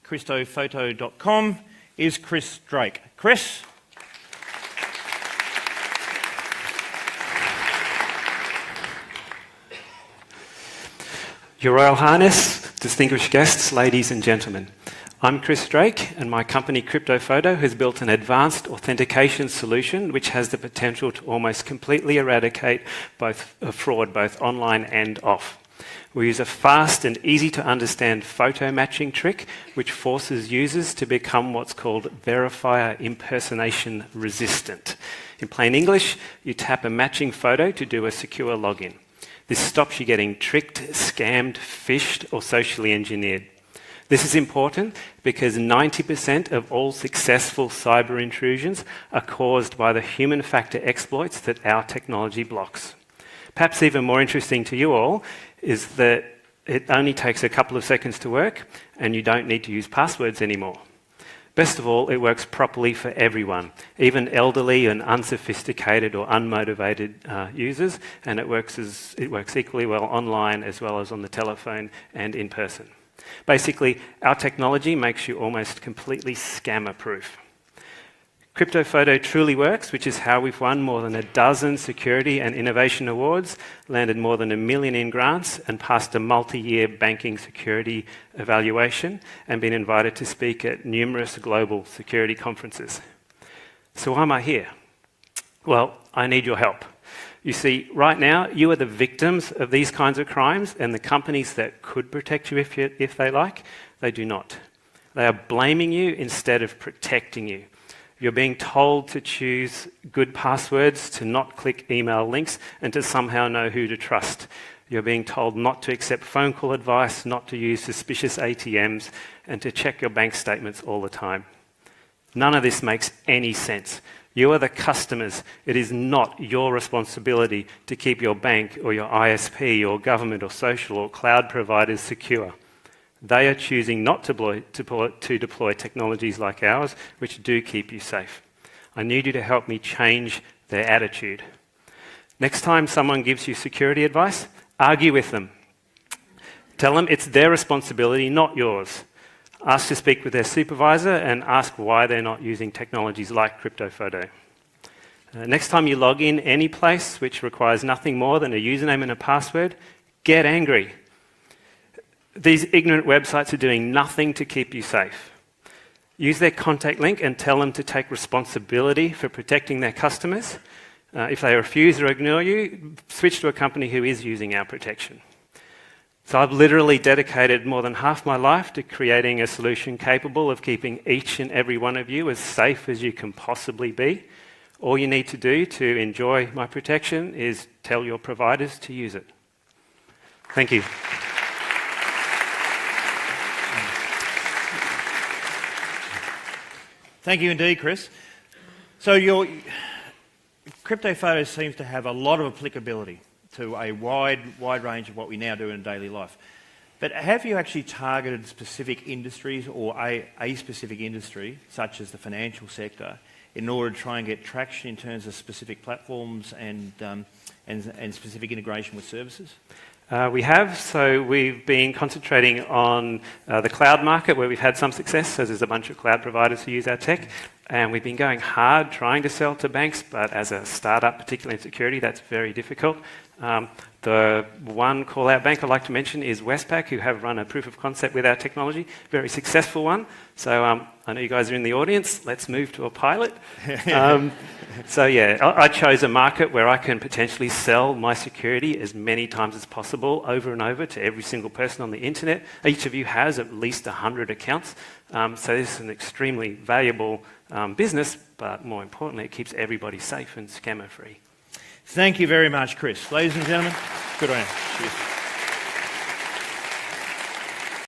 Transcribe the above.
CryptoPhoto.com is Chris Drake. Chris? Your Royal Highness, distinguished guests, ladies and gentlemen. I'm Chris Drake, and my company CryptoPhoto has built an advanced authentication solution which has the potential to almost completely eradicate fraud, both online and off. We use a fast and easy to understand photo matching trick which forces users to become what's called verifier impersonation resistant. In plain English, you tap a matching photo to do a secure login. This stops you getting tricked, scammed, phished, or socially engineered. This is important because 90% of all successful cyber intrusions are caused by the human factor exploits that our technology blocks. Perhaps even more interesting to you all is that it only takes a couple of seconds to work and you don't need to use passwords anymore. Best of all, it works properly for everyone, even elderly and unsophisticated or unmotivated users, and it works equally well online as well as on the telephone and in person. Basically, our technology makes you almost completely scammer-proof. CryptoPhoto truly works, which is how we've won more than a dozen security and innovation awards, landed more than $1 million in grants, and passed a multi-year banking security evaluation, and been invited to speak at numerous global security conferences. So why am I here? Well, I need your help. You see, right now, you are the victims of these kinds of crimes, and the companies that could protect you if they like, they do not. They are blaming you instead of protecting you. You're being told to choose good passwords, to not click email links, and to somehow know who to trust. You're being told not to accept phone call advice, not to use suspicious ATMs, and to check your bank statements all the time. None of this makes any sense. You are the customers. It is not your responsibility to keep your bank or your ISP or government or social or cloud providers secure. They are choosing not to deploy technologies like ours, which do keep you safe. I need you to help me change their attitude. Next time someone gives you security advice, argue with them. Tell them it's their responsibility, not yours. Ask to speak with their supervisor and ask why they're not using technologies like CryptoPhoto. Next time you log in any place which requires nothing more than a username and a password, get angry. These ignorant websites are doing nothing to keep you safe. Use their contact link and tell them to take responsibility for protecting their customers. If they refuse or ignore you, switch to a company who is using our protection. So I've literally dedicated more than half my life to creating a solution capable of keeping each and every one of you as safe as you can possibly be. All you need to do to enjoy my protection is tell your providers to use it. Thank you. Thank you indeed, Chris. So your CryptoPhoto seems to have a lot of applicability to a wide range of what we now do in daily life. But have you actually targeted specific industries or a specific industry, such as the financial sector, in order to try and get traction in terms of specific platforms and specific integration with services? We have. So we've been concentrating on the cloud market where we've had some success. So there's a bunch of cloud providers who use our tech. And we've been going hard trying to sell to banks, but as a startup, particularly in security, that's very difficult. The one call-out bank I'd like to mention is Westpac, who have run a proof of concept with our technology, very successful one. So I know you guys are in the audience. Let's move to a pilot. So yeah, I chose a market where I can potentially sell my security as many times as possible over and over to every single person on the internet. Each of you has at least 100 accounts. So this is an extremely valuable business, but more importantly, it keeps everybody safe and scammer-free. Thank you very much, Chris. Ladies and gentlemen, good on you. Cheers.